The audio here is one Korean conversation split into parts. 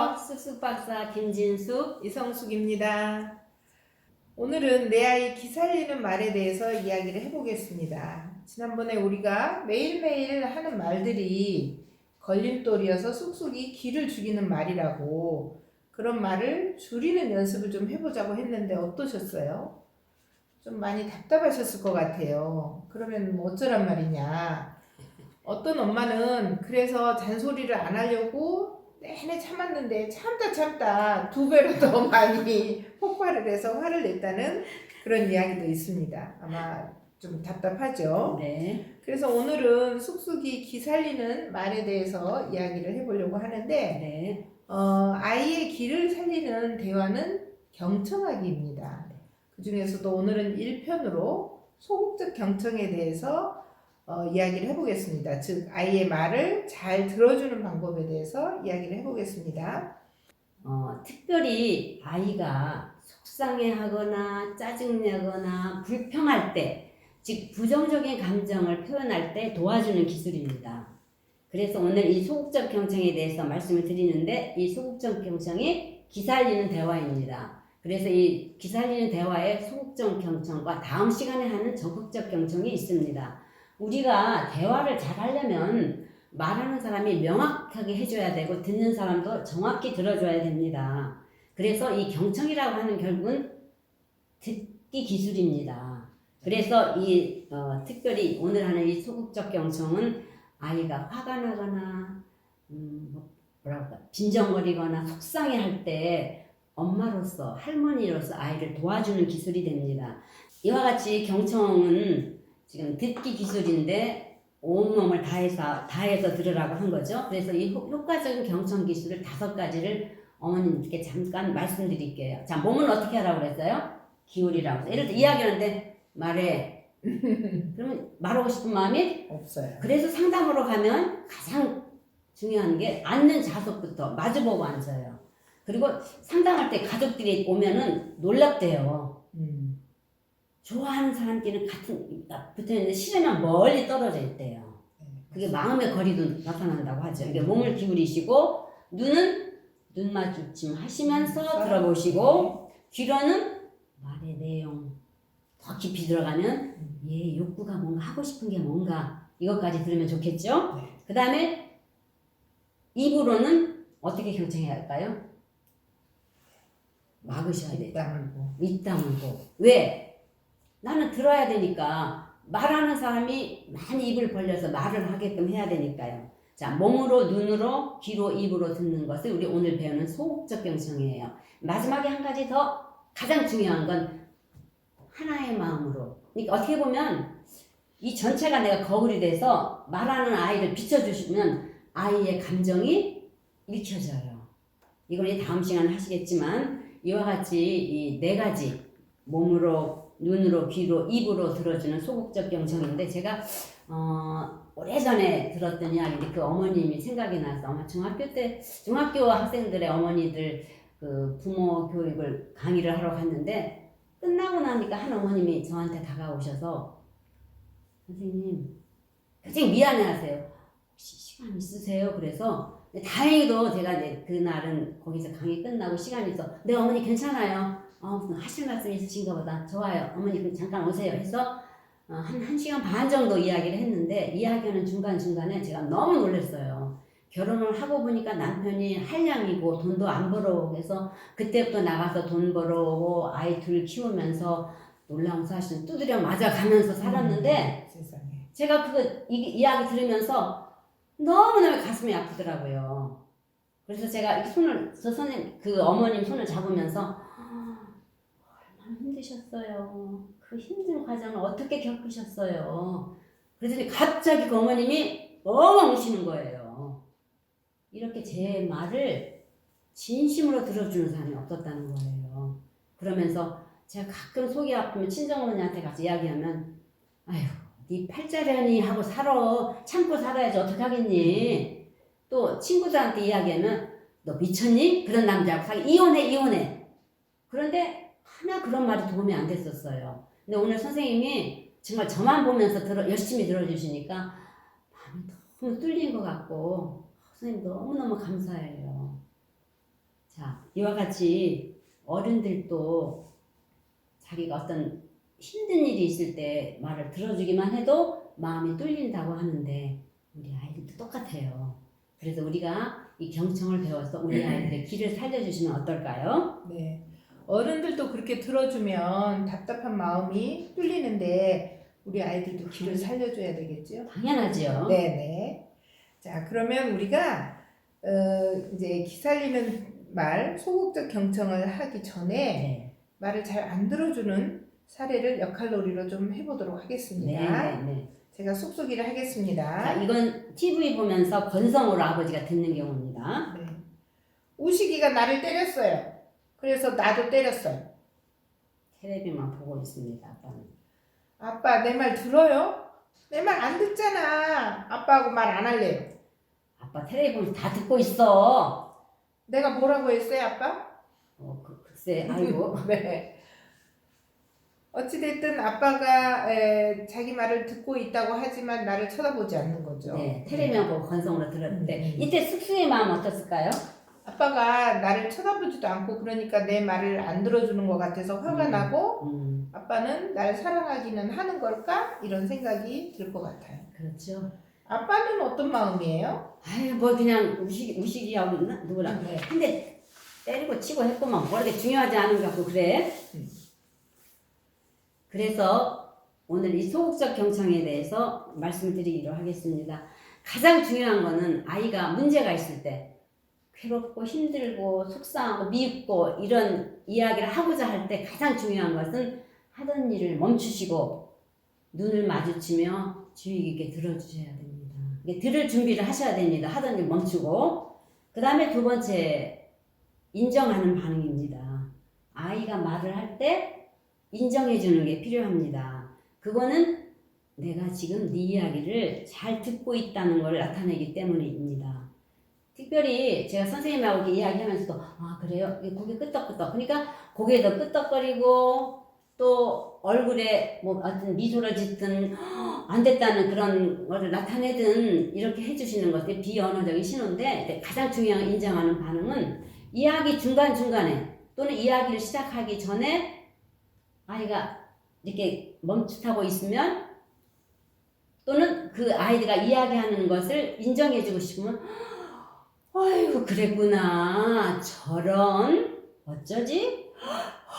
안녕하세요. 쑥쑥 박사 김진숙. 이성숙입니다. 오늘은 내 아이 기 살리는 말에 대해서 이야기를 해보겠습니다. 지난번에 우리가 매일매일 하는 말들이 걸림돌이어서 쑥쑥이 기를 죽이는 말이라고 그런 말을 줄이는 연습을 좀 해보자고 했는데 어떠셨어요? 좀 많이 답답하셨을 것 같아요. 그러면 뭐 어쩌란 말이냐. 어떤 엄마는 그래서 잔소리를 안 하려고 내내 참았는데 참다 두 배로 더 많이 폭발을 해서 화를 냈다는 그런 이야기도 있습니다. 아마 좀 답답하죠. 네. 그래서 오늘은 쑥쑥이 기 살리는 말에 대해서 이야기를 해보려고 하는데 네. 아이의 기를 살리는 대화는 경청하기입니다. 그 중에서도 오늘은 1편으로 소극적 경청에 대해서 이야기를 해보겠습니다. 즉 아이의 말을 잘 들어주는 방법에 대해서 이야기를 해보겠습니다. 특별히 아이가 속상해하거나 짜증내거나 불평할 때, 즉 부정적인 감정을 표현할 때 도와주는 기술입니다. 그래서 오늘 이 소극적 경청에 대해서 말씀을 드리는데, 이 소극적 경청이 기살리는 대화입니다. 그래서 이 기살리는 대화에 소극적 경청과 다음 시간에 하는 적극적 경청이 있습니다. 우리가 대화를 잘 하려면 말하는 사람이 명확하게 해줘야 되고 듣는 사람도 정확히 들어줘야 됩니다. 그래서 이 경청이라고 하는 결국은 듣기 기술입니다. 그래서 특별히 오늘 하는 이 소극적 경청은 아이가 화가 나거나 빈정거리거나 속상해할 때 엄마로서 할머니로서 아이를 도와주는 기술이 됩니다. 이와 같이 경청은 지금 듣기 기술인데 온몸을 다해서 들으라고 한 거죠. 그래서 이 효과적인 경청 기술을 5가지를 어머님께 잠깐 말씀드릴게요. 자, 몸은 어떻게 하라고 그랬어요? 기울이라고. 예를 들어 이야기하는데 말해. 그러면 말하고 싶은 마음이 없어요. 그래서 상담으로 가면 가장 중요한 게 앉는 좌석부터 마주보고 앉아요. 그리고 상담할 때 가족들이 오면은 놀랍대요. 좋아하는 사람끼리는 붙어있는데 싫으면 멀리 떨어져 있대요. 그게 마음의 거리도 나타난다고 하죠. 그러니까 몸을 기울이시고 눈은 눈 마주침 하시면서 들어보시고 귀로는 말의 내용 더 깊이 들어가면 얘 욕구가 뭔가 하고 싶은 게 뭔가 이것까지 들으면 좋겠죠. 네. 그 다음에 입으로는 어떻게 경청해야 할까요? 막으셔야 돼요. 입 다물고. 왜? 나는 들어야 되니까 말하는 사람이 많이 입을 벌려서 말을 하게끔 해야 되니까요. 자, 몸으로, 눈으로, 귀로, 입으로 듣는 것을 우리 오늘 배우는 소극적 경청이에요. 마지막에 한 가지 더 가장 중요한 건 하나의 마음으로. 그러니까 어떻게 보면 이 전체가 내가 거울이 돼서 말하는 아이를 비춰주시면 아이의 감정이 읽혀져요. 이건 이제 다음 시간에 하시겠지만 이와 같이 이 4가지 몸으로, 눈으로, 귀로, 입으로 들어주는 소극적 경청인데 제가 오래전에 들었던 이야기인데 그 어머님이 생각이 나서 아마 중학교 학생들의 어머니들 그 부모 교육을 강의를 하러 갔는데 끝나고 나니까 한 어머님이 저한테 다가오셔서 선생님 굉장히 미안해하세요. 혹시 시간 있으세요? 그래서 다행히도 제가 이제 그날은 거기서 강의 끝나고 시간이 있어. 네 어머니 괜찮아요. 하실 말씀 있으신가 보다. 좋아요. 어머니 잠깐 오세요. 해서 한 1시간 반 정도 이야기를 했는데 이야기하는 중간중간에 제가 너무 놀랐어요. 결혼을 하고 보니까 남편이 한량이고 돈도 안 벌어오고 해서 그때부터 나가서 돈 벌어오고 아이 둘 키우면서 놀라운 사실은 두드려 맞아가면서 살았는데 세상에. 제가 이야기 들으면서 너무너무 가슴이 아프더라고요. 그래서 제가 그 어머님 손을 잡으면서 얼마나 힘드셨어요. 그 힘든 과정을 어떻게 겪으셨어요. 그랬더니 갑자기 그 어머님이 엉엉 우시는 거예요. 이렇게 제 말을 진심으로 들어주는 사람이 없었다는 거예요. 그러면서 제가 가끔 속이 아프면 친정어머니한테 가서 이야기하면 아휴 네 팔자려니 하고 참고 살아야지 어떡하겠니. 또 친구들한테 이야기하면 너 미쳤니? 그런 남자하고 이혼해. 그런데 하나 그런 말이 도움이 안 됐었어요. 근데 오늘 선생님이 정말 저만 보면서 열심히 들어주시니까 마음이 너무 뚫린 것 같고 선생님 너무너무 감사해요. 자, 이와 같이 어른들도 자기가 어떤 힘든 일이 있을 때 말을 들어주기만 해도 마음이 뚫린다고 하는데 우리 아이들도 똑같아요. 그래서 우리가 이 경청을 배워서 우리 아이들의 길을 살려주시면 어떨까요? 네. 어른들도 그렇게 들어주면 답답한 마음이 뚫리는데 우리 아이들도 길을 살려줘야 되겠죠? 당연하지요. 네네. 자, 그러면 우리가 이제 기살리는 말, 소극적 경청을 하기 전에 네. 말을 잘 안 들어주는 사례를 역할놀이로 좀 해보도록 하겠습니다. 네. 제가 쏙쏙이를 하겠습니다. 자, 이건 TV 보면서 건성으로 아버지가 듣는 경우입니다. 네. 우식이가 나를 때렸어요. 그래서 나도 때렸어요. 텔레비만 보고 있습니다. 아빠는. 아빠 내 말 들어요? 내 말 안 듣잖아. 아빠하고 말 안 할래요. 아빠 텔레비 보면서 다 듣고 있어. 내가 뭐라고 했어요, 아빠? 글쎄, 아이고. 네. 어찌됐든 아빠가 자기 말을 듣고 있다고 하지만 나를 쳐다보지 않는 거죠. 네, 텔레비만 보고 건성으로 들었는데 음. 이때 쑥쑥의 마음 어땠을까요? 아빠가 나를 쳐다보지도 않고 그러니까 내 말을 안 들어주는 것 같아서 화가 나고 아빠는 날 사랑하기는 하는 걸까? 이런 생각이 들 것 같아요. 그렇죠. 아빠는 어떤 마음이에요? 아유, 뭐 그냥 우식이하고 누구랑. 네. 근데 때리고 치고 했구만. 뭐 이렇게 중요하지 않은 것 같고 그래. 그래서 오늘 이 소극적 경청에 대해서 말씀을 드리기로 하겠습니다. 가장 중요한 거는 아이가 문제가 있을 때 괴롭고 힘들고 속상하고 미흡고 이런 이야기를 하고자 할 때 가장 중요한 것은 하던 일을 멈추시고 눈을 마주치며 주의 깊게 들어주셔야 됩니다. 들을 준비를 하셔야 됩니다. 하던 일 멈추고. 그 다음에 두 번째, 인정하는 반응입니다. 아이가 말을 할 때 인정해 주는 게 필요합니다. 그거는 내가 지금 네 이야기를 잘 듣고 있다는 걸 나타내기 때문입니다. 특별히 제가 선생님하고 이렇게 이야기하면서도 아 그래요? 고개 끄덕끄덕. 그러니까 고개도 끄덕거리고 또 얼굴에 뭐 어떤 미소를 짓든 안 됐다는 그런 거를 나타내든 이렇게 해주시는 것이 비언어적인 신호인데 가장 중요한 인정하는 반응은 이야기 중간중간에 또는 이야기를 시작하기 전에 아이가 이렇게 멈칫하고 있으면 또는 그 아이가 이야기하는 것을 인정해주고 싶으면 아이고 그랬구나 저런 어쩌지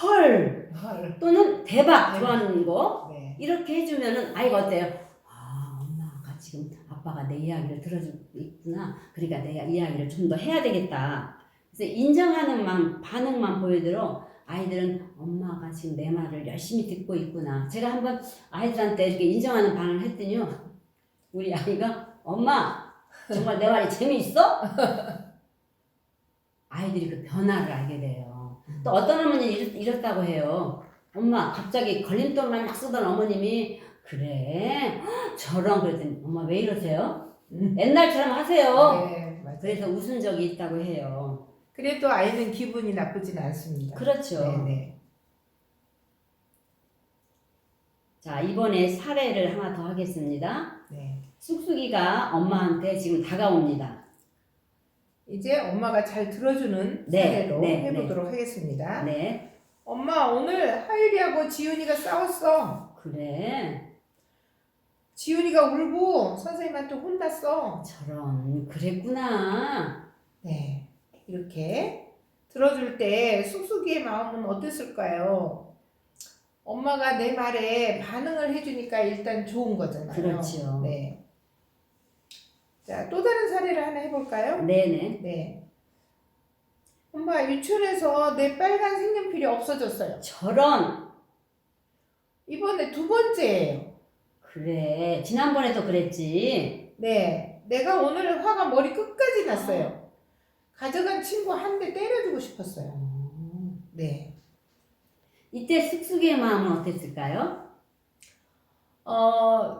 헐 또는 대박 좋아하는 거 네. 이렇게 해주면은 아이가 어때요? 아 엄마가 지금 아빠가 내 이야기를 들어주고 있구나 그러니까 내가 이야기를 좀 더 해야 되겠다. 그래서 인정하는 반응만 보여들어 아이들은 엄마가 지금 내 말을 열심히 듣고 있구나. 제가 한번 아이들한테 이렇게 인정하는 반응을 했더니요. 우리 아이가 엄마 정말 내 말이 재미있어? 아이들이 그 변화를 알게 돼요. 또 어떤 어머니는 이렇다고 해요. 엄마 갑자기 걸림돌만 막 쓰던 어머님이 그래 저런 그랬더니 엄마 왜 이러세요? 옛날처럼 하세요. 네, 맞아요. 그래서 웃은 적이 있다고 해요. 그래도 아이는 기분이 나쁘진 않습니다. 그렇죠. 네네. 자 이번에 사례를 하나 더 하겠습니다. 네. 쑥쑥이가 엄마한테 지금 다가옵니다. 이제 엄마가 잘 들어주는 네, 사례로 네, 해보도록 하겠습니다. 네. 엄마 오늘 하율이하고 지훈이가 싸웠어. 그래. 지훈이가 울고 선생님한테 혼났어. 저런 그랬구나. 네. 이렇게 들어줄 때 쑥쑥이의 마음은 어땠을까요? 엄마가 내 말에 반응을 해주니까 일단 좋은 거잖아요. 그렇죠. 네. 자, 또 다른 사례를 하나 해볼까요? 네네. 네. 엄마 유치원에서 내 빨간 색연필이 없어졌어요. 저런. 이번에 두 번째예요. 그래. 지난번에도 그랬지. 네. 내가 오늘 화가 머리 끝까지 났어요. 가져간 친구 한 대 때려주고 싶었어요. 네. 이때 쑥쑥이의 마음은 어땠을까요?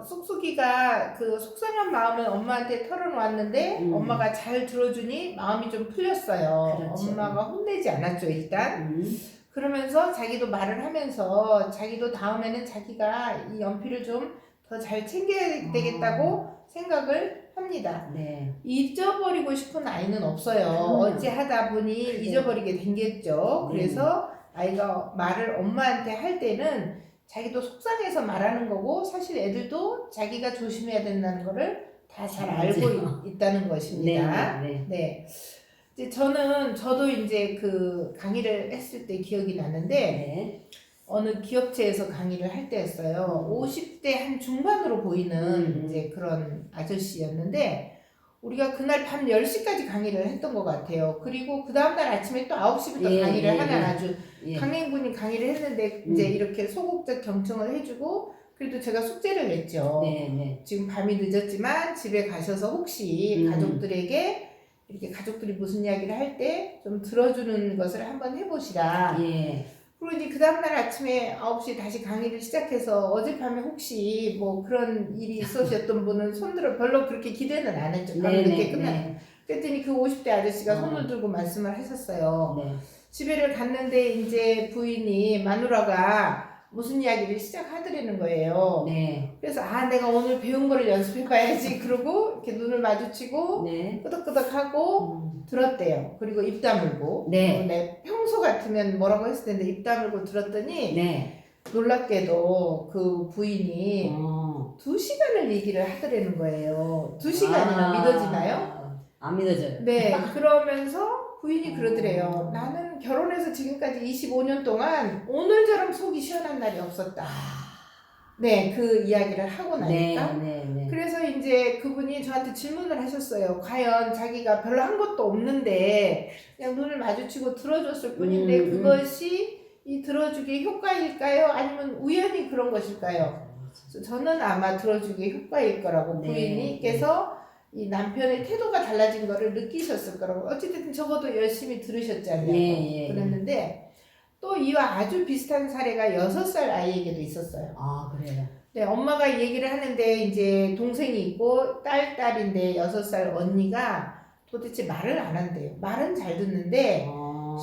쑥쑥이가 그 속상한 마음을 엄마한테 털어놓았는데 엄마가 잘 들어주니 마음이 좀 풀렸어요. 그렇죠. 엄마가 혼내지 않았죠, 일단. 그러면서 자기도 말을 하면서 자기도 다음에는 자기가 이 연필을 좀 더 잘 챙겨야 되겠다고 생각을 합니다. 네. 잊어버리고 싶은 아이는 없어요. 그럼요. 어찌 하다 보니 네. 잊어버리게 된겠죠. 네. 그래서 아이가 말을 엄마한테 할 때는 자기도 속상해서 말하는 거고 사실 애들도 자기가 조심해야 된다는 거를 다 잘 알고 있다는 것입니다. 네. 네. 이제 저도 이제 그 강의를 했을 때 기억이 나는데 네. 어느 기업체에서 강의를 할 때였어요. 50대 한 중반으로 보이는 이제 그런 아저씨였는데 우리가 그날 밤 10시까지 강의를 했던 것 같아요. 그리고 그 다음날 아침에 또 9시부터 강의를 하는 아주 강행군이 강의를 했는데 이제 이렇게 소극적 경청을 해주고 그래도 제가 숙제를 냈죠. 지금 밤이 늦었지만 집에 가셔서 혹시 가족들에게 이렇게 가족들이 무슨 이야기를 할 때 좀 들어주는 것을 한번 해보시라. 그리고 이제 그 다음날 아침에 9시에 다시 강의를 시작해서 어젯밤에 혹시 뭐 그런 일이 있으셨던 분은 손들어 별로 그렇게 기대는 안 했죠. 밤 늦게 끝나. 그랬더니 그 50대 아저씨가 손을 들고 말씀을 하셨어요. 집에를 갔는데 이제 부인이 마누라가 무슨 이야기를 시작하더라는 거예요. 그래서 내가 오늘 배운 거를 연습해봐야지. 그러고 이렇게 눈을 마주치고 끄덕끄덕하고 들었대요. 그리고 입 다물고. 내 평소 같으면 뭐라고 했을 텐데 입 다물고 들었더니 놀랍게도 그 부인이 2시간을 얘기를 하더라는 거예요. 2시간이나 믿어지나요? 안 믿어져요. 네. 그러면서 부인이 그러더래요. 나는 결혼해서 지금까지 25년 동안 오늘처럼 속이 시원한 날이 없었다. 네, 그 이야기를 하고 나니까. 그래서 이제 그분이 저한테 질문을 하셨어요. 과연 자기가 별로 한 것도 없는데 그냥 눈을 마주치고 들어줬을 뿐인데 그것이 이 들어주기의 효과일까요? 아니면 우연히 그런 것일까요? 저는 아마 들어주기의 효과일 거라고 부인께서 이 남편의 태도가 달라진 거를 느끼셨을 거라고. 어쨌든 적어도 열심히 들으셨잖아요. 그랬는데 또 이와 아주 비슷한 사례가 6살 아이에게도 있었어요. 그래요? 네, 엄마가 얘기를 하는데 이제 동생이 있고 딸인데 6살 언니가 도대체 말을 안 한대요. 말은 잘 듣는데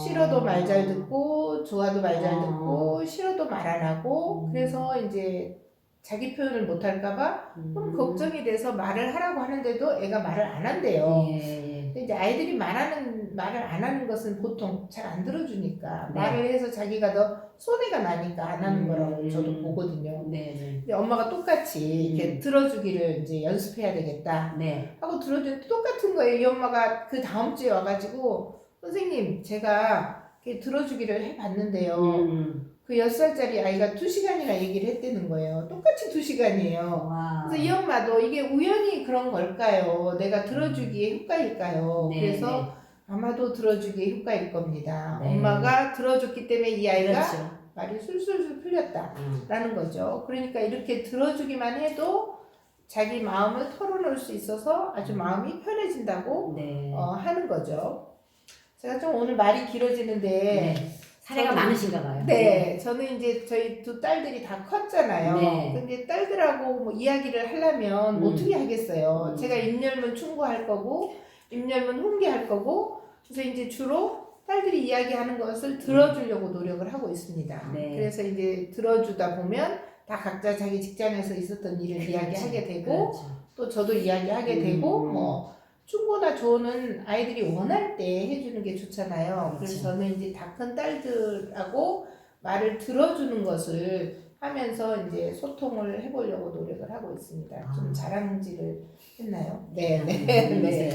싫어도 말 잘 듣고 좋아도 말 잘 듣고 싫어도 말 안 하고 그래서 이제 자기 표현을 못 할까봐 좀 걱정이 돼서 말을 하라고 하는데도 애가 말을 안 한대요. 근데 이제 아이들이 말을 안 하는 것은 보통 잘 안 들어주니까 말을 해서 자기가 더 손해가 나니까 안 하는 거라고 저도 보거든요. 근데 엄마가 똑같이 이렇게 들어주기를 이제 연습해야 되겠다 하고 들어주는데 똑같은 거예요. 이 엄마가 그 다음 주에 와가지고 선생님 제가 이렇게 들어주기를 해봤는데요. 그 6살짜리 아이가 2시간이나 얘기를 했다는 거예요. 똑같이 2시간이에요. 그래서 이 엄마도 이게 우연히 그런 걸까요? 내가 들어주기의 효과일까요? 그래서 아마도 들어주기의 효과일 겁니다. 엄마가 들어줬기 때문에 이 아이가 말이 술술술 풀렸다라는 거죠. 그러니까 이렇게 들어주기만 해도 자기 마음을 털어놓을 수 있어서 아주 마음이 편해진다고 하는 거죠. 제가 좀 오늘 말이 길어지는데 사례가 많으신가 봐요. 네, 저는 이제 저희 2 딸들이 다 컸잖아요. 근데 딸들하고 뭐 이야기를 하려면 어떻게 하겠어요. 제가 입 열면 충고할 거고, 입 열면 훈계할 거고, 그래서 이제 주로 딸들이 이야기하는 것을 들어주려고 노력을 하고 있습니다. 그래서 이제 들어주다 보면 다 각자 자기 직장에서 있었던 일을 이야기하게 되고, 또 저도 이야기하게 되고, 뭐, 충고나 조언은 아이들이 원할 때 해주는 게 좋잖아요. 그래서 저는 이제 다 큰 딸들하고 말을 들어주는 것을 하면서 이제 소통을 해보려고 노력을 하고 있습니다. 좀 자랑질을 했나요? 네,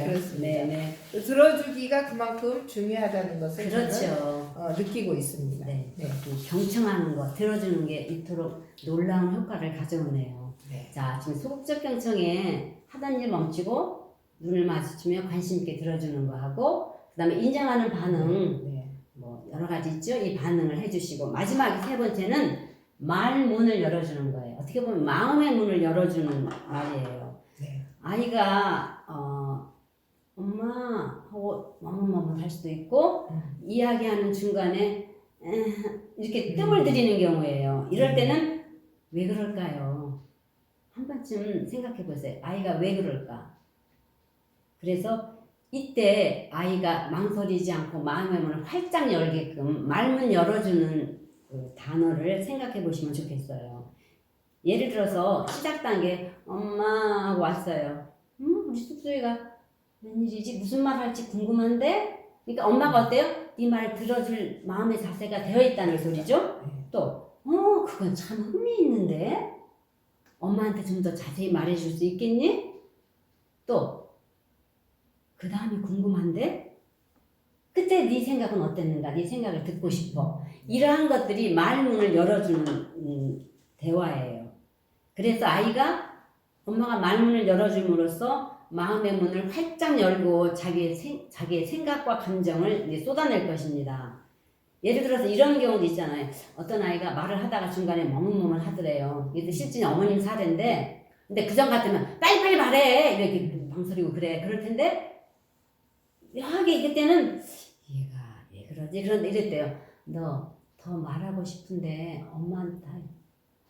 그렇습니다. 들어주기가 그만큼 중요하다는 것을 저는 느끼고 있습니다. 경청하는 거, 들어주는 게 이토록 놀라운 효과를 가져오네요. 자, 지금 소극적 경청에 하던 일 멈추고 눈을 마주치며 관심 있게 들어주는 거 하고 그다음에 인정하는 반응 뭐 여러 가지 있죠. 이 반응을 해주시고 마지막에 3번째는 말 문을 열어주는 거예요. 어떻게 보면 마음의 문을 열어주는 말이에요. 아이가 엄마 하고 멍멍멍 할 수도 있고 이야기하는 중간에 이렇게 뜸을 들이는 경우예요. 이럴 때는 왜 그럴까요? 한 번쯤 생각해 보세요. 아이가 왜 그럴까? 그래서 이때 아이가 망설이지 않고 마음의 문을 활짝 열게끔 말문 열어주는 그 단어를 생각해 보시면 좋겠어요. 예를 들어서 시작 단계 엄마 하고 왔어요. 우리 쑥쑥이가 웬일이지? 무슨 말 할지 궁금한데? 그러니까 엄마가 어때요? 네 말 들어줄 마음의 자세가 되어 있다는 소리죠? 또, 그건 참 흥미 있는데? 엄마한테 좀 더 자세히 말해줄 수 있겠니? 또, 그 다음이 궁금한데? 그때 네 생각은 어땠는가? 네 생각을 듣고 싶어. 이러한 것들이 말문을 열어주는 대화예요. 그래서 아이가 엄마가 말문을 열어줌으로써 마음의 문을 활짝 열고 자기의 생각과 감정을 이제 쏟아낼 것입니다. 예를 들어서 이런 경우도 있잖아요. 어떤 아이가 말을 하다가 중간에 머뭇머뭇 하더래요. 이게 실제 어머님 사례인데, 근데 그전 같으면 빨리빨리 말해! 이렇게 망설이고 그래. 그럴 텐데, 묘하게 그때는 얘가 왜 그러지? 그런데 이랬대요. 너 더 말하고 싶은데 엄마한테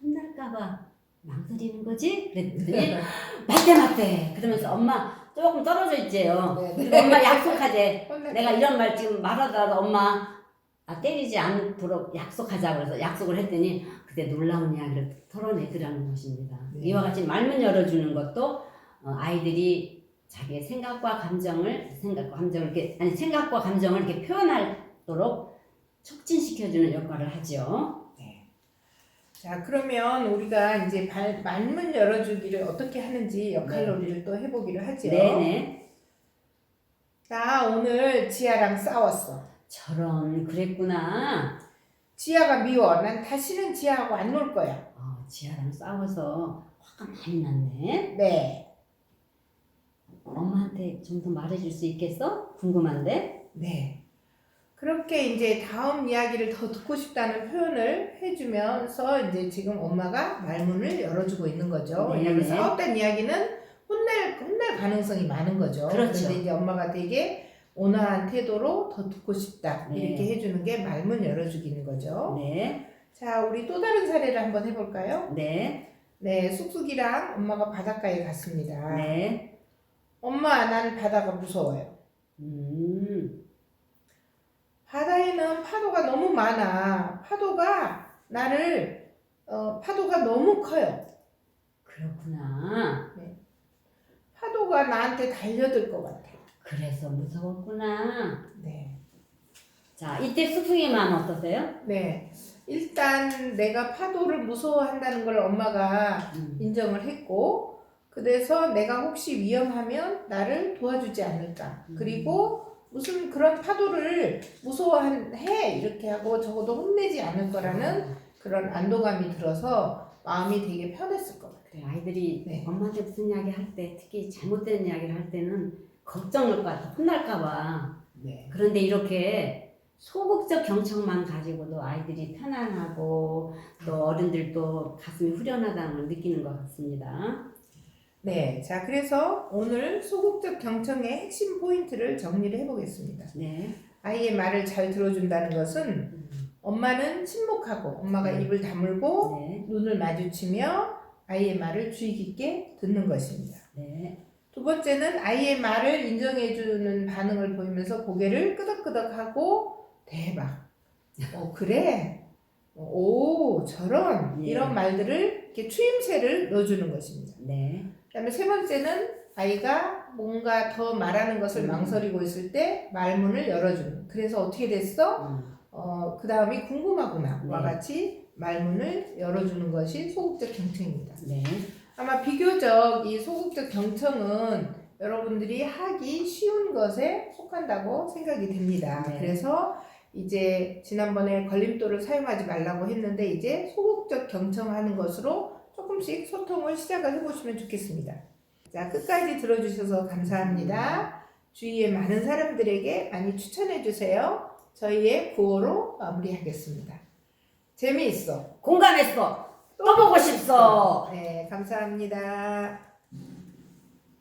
혼날까봐 망설이는 거지? 그랬더니 맞대 그러면서 엄마 조금 떨어져 있지요. 그리고 엄마 약속하재. 내가 이런 말 지금 말하더라도 엄마 때리지 않도록 약속하자. 그래서 약속을 했더니 그때 놀라운 이야기를 털어내더라는 것입니다. 이와 같이 말문 열어주는 것도 아이들이 자기의 생각과 감정을 이렇게 표현하도록 촉진시켜주는 역할을 하죠. 자, 그러면 우리가 이제 말문 열어주기를 어떻게 하는지 역할놀이를 또 해보기를 하죠. 네네. 자, 오늘 지아랑 싸웠어. 저런, 그랬구나. 지아가 미워. 난 다시는 지아하고 안 놀 거야. 지아랑 싸워서 화가 많이 났네. 네. 엄마한테 좀 더 말해줄 수 있겠어? 궁금한데? 네. 그렇게 이제 다음 이야기를 더 듣고 싶다는 표현을 해주면서 이제 지금 엄마가 말문을 열어주고 있는 거죠. 네. 왜냐하면 싸웠다는 이야기는 혼날 가능성이 많은 거죠. 그렇죠. 그런데 이제 엄마가 되게 온화한 태도로 더 듣고 싶다. 네. 이렇게 해주는 게 말문 열어주기는 거죠. 네. 자, 우리 또 다른 사례를 한번 해볼까요? 네. 네, 쑥쑥이랑 엄마가 바닷가에 갔습니다. 네. 엄마, 나는 바다가 무서워요. 바다에는 파도가 너무 많아. 파도가 너무 커요. 그렇구나. 파도가 나한테 달려들 것 같아. 그래서 무서웠구나. 네. 자, 이때 쑥쑥이 마음 어떠세요? 네. 일단 내가 파도를 무서워한다는 걸 엄마가 인정을 했고, 그래서 내가 혹시 위험하면 나를 도와주지 않을까. 그리고 무슨 그런 파도를 무서워해 이렇게 하고 적어도 혼내지 않을 거라는 그런 안도감이 들어서 마음이 되게 편했을 것 같아요. 아이들이 엄마한테 무슨 이야기 할 때, 특히 잘못된 이야기를 할 때는 걱정할 것 같아. 혼날까 봐. 네. 그런데 이렇게 소극적 경청만 가지고도 아이들이 편안하고 또 어른들도 가슴이 후련하다는 걸 느끼는 것 같습니다. 네, 자 그래서 오늘 소극적 경청의 핵심 포인트를 정리를 해보겠습니다. 네. 아이의 말을 잘 들어준다는 것은 엄마는 침묵하고 엄마가 입을 다물고 눈을 마주치며 아이의 말을 주의 깊게 듣는 것입니다. 네. 두 번째는 아이의 말을 인정해주는 반응을 보이면서 고개를 끄덕끄덕하고 대박, 그래, 오 저런 이런 말들을 이렇게 추임새를 넣어주는 것입니다. 네. 그다음에 세 번째는 아이가 뭔가 더 말하는 것을 망설이고 있을 때 말문을 열어주는. 그래서 어떻게 됐어? 그 다음이 궁금하구나. 와 같이 말문을 열어주는 것이 소극적 경청입니다. 네. 아마 비교적 이 소극적 경청은 여러분들이 하기 쉬운 것에 속한다고 생각이 됩니다. 네. 그래서 이제 지난번에 걸림돌을 사용하지 말라고 했는데 이제 소극적 경청하는 것으로 조금씩 소통을 시작을 해보시면 좋겠습니다. 자, 끝까지 들어주셔서 감사합니다. 주위에 많은 사람들에게 많이 추천해주세요. 저희의 구호로 마무리하겠습니다. 재미있어. 공감했어. 또 보고 싶어. 네, 감사합니다.